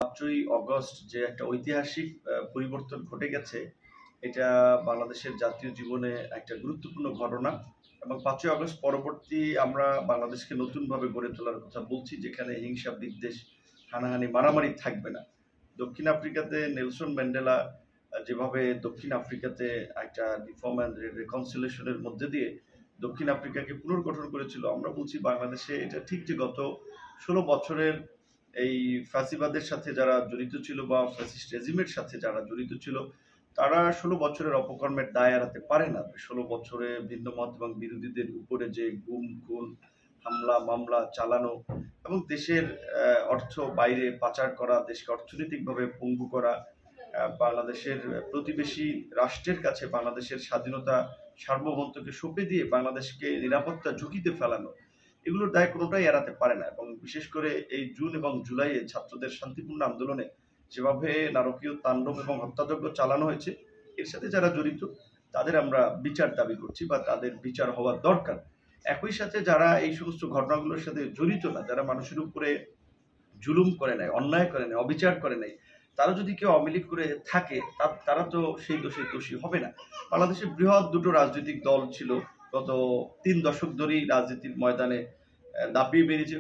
5ই August যে একটা ঐতিহাসিক পরিবর্তন ঘটে গেছে, এটা বাংলাদেশের জাতীয় জীবনে একটা গুরুত্বপূর্ণ ঘটনা। এবং 5ই অগস্ট পরবর্তী আমরা বাংলাদেশকে নতুনভাবে গড়ে তোলার কথা বলছি, যেখানে হিংসা, বিদ্বেষ, হানাহানি, মারামারি থাকবে না। দক্ষিণ আফ্রিকাতে নেলসন ম্যান্ডেলা যেভাবে দক্ষিণ আফ্রিকাতে একটা রিফর্ম অ্যান্ড রিকনসিলিয়েশনের মধ্যে দিয়ে দক্ষিণ আফ্রিকাকে পুনর্গঠন করেছিল, আমরা বলছি বাংলাদেশে এটা ঠিক যে গত 16 বছরের এই ফ্যাসিবাদের সাথে যারা জড়িত ছিল বা ফ্যাসিস্ট রেজিমের সাথে যারা জড়িত ছিল, তারা 16 বছরের অপকর্মের দায় এড়াতে পারে না। 16 বছরে ভিন্ন মত এবং বিরোধীদের উপরে যে গুম, খুন, হামলা, মামলা চালানো এবং দেশের অর্থ বাইরে পাচার করা, দেশকে অর্থনৈতিকভাবে পঙ্গু করা, বাংলাদেশের প্রতিবেশী রাষ্ট্রের কাছে বাংলাদেশের স্বাধীনতা, সার্বভৌমত্বকে সঁপে দিয়ে বাংলাদেশকে নিরাপত্তা ঝুঁকিতে ফেলানো, এগুলোর দায় কোনোটাই এড়াতে পারে না। এবং বিশেষ করে এই জুন এবং জুলাইয়ে ছাত্রদের শান্তিপূর্ণ আন্দোলনে যেভাবে নারকীয় তাণ্ডব এবং হত্যাযজ্ঞ চালানো হয়েছে, এর সাথে যারা জড়িত তাদের আমরা বিচার দাবি করছি বা তাদের বিচার হওয়া দরকার। একই সাথে যারা এই সমস্ত ঘটনাগুলোর সাথে জড়িত না, যারা মানুষের উপরে জুলুম করে নেয়, অন্যায় করে নেয়, অবিচার করে নেয়, তারা যদি কেউ আওয়ামী লীগ করে থাকে তারা তো সেই দোষী হবে না। বাংলাদেশের বৃহৎ দুটো রাজনৈতিক দল ছিল, গত 3 দশক ধরেই রাজনীতির ময়দানে দাপিয়ে বেরিয়েছে,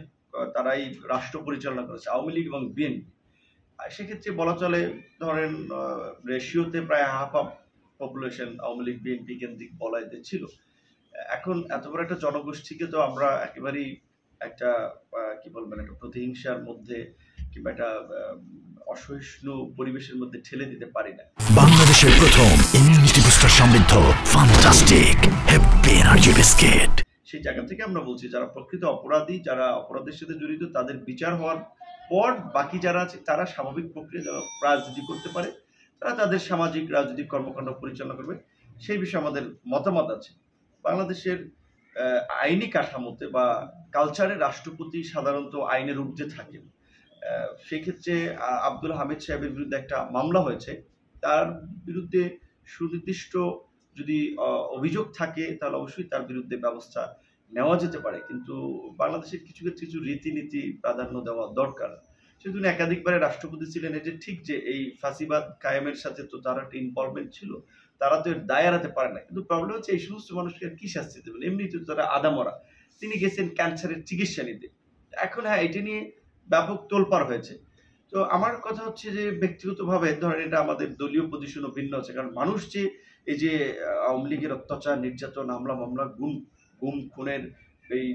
তারাই রাষ্ট্র পরিচালনা করেছে, আওয়ামী লীগ এবং বিএনপি। সেক্ষেত্রে বলা চলে ধরেন রেশিওতে প্রায় half of population Awami League BNP কেন্দ্রিক বলয়তে ছিল। এখন এত বড় একটা জনগোষ্ঠীকে তো আমরা একেবারেই একটা কি বলবেন, একটা প্রতিহিংসার মধ্যে কিংবা একটা অসহিষ্ণু পরিবেশের মধ্যে ঠেলে দিতে পারি না। বাংলাদেশের প্রথম ইমিউনিটি বুস্টার সমৃদ্ধ ফ্যান্টাস্টিক হ্যাপি এনার্জি বিস্কিট। সেই জায়গা থেকে আমরা বলছি যারা প্রকৃত অপরাধী, যারা অপরাধের সাথে জড়িত, তাদের বিচার হওয়ার পর বাকি যারা আছে তারা স্বাভাবিক প্রক্রিয়া যারা রাজনীতি করতে পারে, তারা তাদের সামাজিক রাজনৈতিক কর্মকাণ্ড পরিচালনা করবে, সেই বিষয়ে আমাদের মতামত আছে। বাংলাদেশের আইনি কাঠামোতে বা কালচারে রাষ্ট্রপতি সাধারণত আইনের ঊর্ধ্বে থাকেন। সেক্ষেত্রে আব্দুল হামিদ সাহেবের বিরুদ্ধে একটা মামলা হয়েছে, তার বিরুদ্ধে সুনির্দিষ্ট যদি অভিযোগ থাকে তাহলে অবশ্যই তার বিরুদ্ধে ব্যবস্থা নেওয়া যেতে পারে। কিন্তু বাংলাদেশের কিছু কিছু রীতিনীতি প্রাধান্য দেওয়া দরকার। সেহেতু একাধিকবারে রাষ্ট্রপতি ছিলেন, এটা ঠিক যে এই ফাঁসিবাদ কায়েমের সাথে তো তার একটা ইনভলভমেন্ট ছিল, তারা তো এর দায় এড়াতে পারে না। কিন্তু প্রবলেম হচ্ছে এই সমস্ত মানুষকে আর কি শাস্তি দেবেন, এমনিতে তারা আদামরা। তিনি গেছেন ক্যান্সারের চিকিৎসা নিতে, এখন হ্যাঁ এটা নিয়ে ব্যাপক তোলপাড় হয়েছে। তো আমার কথা হচ্ছে যে ব্যক্তিগতভাবে ধরেন এটা আমাদের দলীয় পজিশনও ভিন্ন আছে, কারণ মানুষ যে এই যে আওয়ামী লীগের অত্যাচার, নির্যাতন, হামলা, মামলা, গুম খুনের এই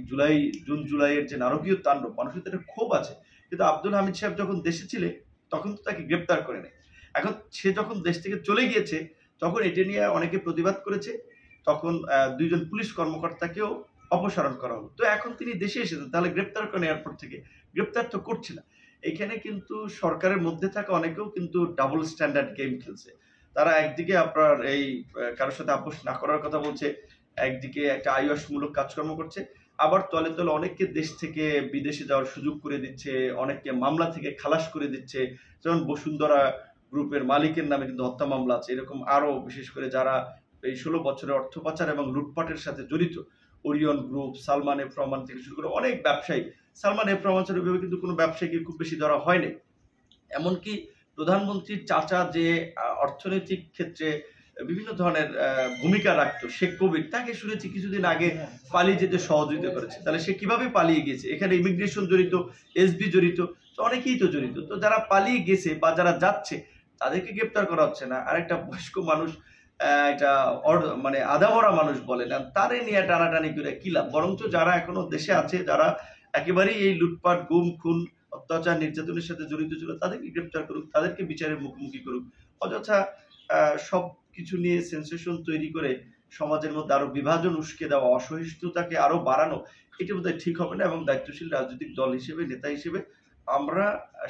জুন জুলাইয়ের যে নারকীয় তাণ্ডব, মানুষের তো একটা ক্ষোভ আছে। কিন্তু আব্দুল হামিদ সাহেব যখন দেশে ছিলেন তখন তো তাকে গ্রেপ্তার করে নেয়। এখন সে যখন দেশ থেকে চলে গিয়েছে তখন এটা নিয়ে অনেকে প্রতিবাদ করেছে, তখন 2 জন পুলিশ কর্মকর্তাকেও অপসারণ করা হলো। তো এখন তিনি দেশে এসেছেন, তাহলে গ্রেপ্তার করেন এয়ারপোর্ট থেকে, গ্রেপ্তার তো করছে না। এখানে কিন্তু সরকারের মধ্যে থাকা অনেকেও কিন্তু ডাবল স্ট্যান্ডার্ড গেম খেলছে। তারা একদিকে আপনার এই কারোর সাথে আপোষ না করার কথা বলছে, একদিকে একটা আইওয়াসমূলক কাজকর্ম করছে, আবার তলে তলে অনেককে দেশ থেকে বিদেশে যাওয়ার সুযোগ করে দিচ্ছে, অনেককে মামলা থেকে খালাস করে দিচ্ছে। যেমন বসুন্ধরা গ্রুপের মালিকের নামে কিন্তু হত্যা মামলা আছে, এরকম আরো বিশেষ করে যারা এই 16 বছরের অর্থ পাচার এবং লুটপাটের সাথে জড়িত, Orion group, Salman F Rahman থেকে শুরু করে অনেক ব্যবসায়ী, সালমান এফ রহমান ছাড়া ওইভাবে কিন্তু কোনো ব্যবসায়ীকে খুব বেশি ধরা হয়নি। এমনকি প্রধানমন্ত্রীর চাচা যে অর্থনৈতিক ক্ষেত্রে বিভিন্ন ধরনের ভূমিকা রাখতো, শেখ কবির, তাকে শুনেছি কিছুদিন আগে পালিয়ে যেতে সহযোগিতা করেছে। তাহলে সে কিভাবে পালিয়ে গিয়েছে? এখানে ইমিগ্রেশন জড়িত, এসবি জড়িত, তো অনেকেই তো জড়িত। তো যারা পালিয়ে গেছে বা যারা যাচ্ছে তাদেরকে গ্রেপ্তার করা হচ্ছে না। আর একটা বয়স্ক মানুষ, এটা মানে আধামরা মানুষ বলে না, তারে নিয়ে টানাটানি করে কি লাভ? বরঞ্চ যারা এখনো দেশে আছে, যারা একেবারেই এই লুটপাট, গুম খুন, অত্যাচার, নির্যাতনের সাথে জড়িত ছিল, তাদেরকে গ্রেপ্তার করুক, তাদেরকে বিচারের মুখোমুখি করুক। অযথা সব কিছু নিয়ে সেন্সেশন তৈরি করে সমাজের মধ্যে আরো বিভাজন উস্কে দেওয়া, অসহিষ্ণুতাকে আরো বাড়ানো, এটা বোধহয় ঠিক হবে না। এবং দায়িত্বশীল রাজনৈতিক দল হিসেবে, নেতা হিসেবে আমরা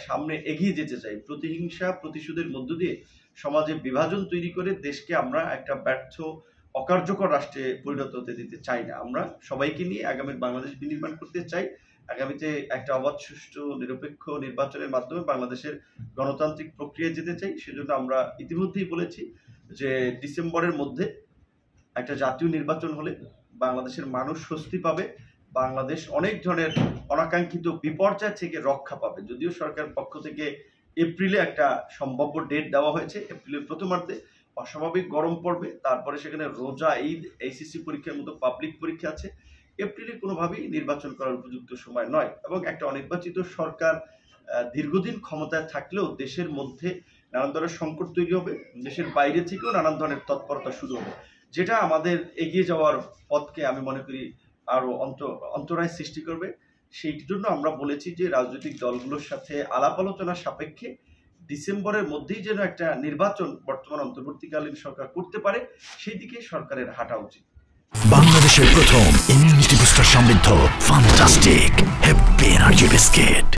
সামনে এগিয়ে যেতে চাই। প্রতিহিংসা, প্রতিশোধের মধ্য দিয়ে সমাজে বিভাজন তৈরি করে দেশকে আমরা একটা ব্যর্থ, অকার্যকর রাষ্ট্রে পরিণত হতে দিতে চাই না। আমরা সবাইকে নিয়ে আগামীর বাংলাদেশ বিনির্মাণ করতে চাই। আগামীতে একটা অবাধ, সুষ্ঠু, নিরপেক্ষ নির্বাচনের মাধ্যমে বাংলাদেশের গণতান্ত্রিক প্রক্রিয়ায় যেতে চাই। সেজন্য আমরা ইতিমধ্যেই বলেছি যে ডিসেম্বরের মধ্যে একটা জাতীয় নির্বাচন হলে বাংলাদেশের মানুষ স্বস্তি পাবে, বাংলাদেশ অনেক ধরনের অনাকাঙ্ক্ষিত বিপর্যয় থেকে রক্ষা পাবে। যদিও সরকার পক্ষ থেকে এপ্রিলে একটা সম্ভাব্য ডেট দেওয়া হয়েছে। এপ্রিলের প্রথমার্ধে অস্বাভাবিক গরম পড়বে, তারপরে সেখানে রোজা, ঈদ, এইচএসসি পরীক্ষার মতো পাবলিক পরীক্ষা আছে। এপ্রিলে কোনোভাবেই নির্বাচন করার উপযুক্ত সময় নয়, এবং একটা অনির্বাচিত সরকার দীর্ঘদিন ক্ষমতায় থাকলেও দেশের মধ্যে নানান ধরনের সংকট তৈরি হবে, দেশের বাইরে থেকেও নানান ধরনের তৎপরতা শুরু হবে, যেটা আমাদের এগিয়ে যাওয়ার পথকে আমি মনে করি আরো অন্তরায় সৃষ্টি করবে। সেই জন্য আমরা বলেছি যে রাজনৈতিক দলগুলোর সাথে আলাপ আলোচনার সাপেক্ষে ডিসেম্বরের মধ্যেই যেন একটা নির্বাচন বর্তমান অন্তর্বর্তীকালীন সরকার করতে পারে, সেই দিকে সরকারের হাঁটা উচিত। বাংলাদেশের প্রথম ইমিউনিটি বুস্টার সমৃদ্ধ ফ্যান্টাস্টিক হ্যাপি এনার্জি বিস্কিট।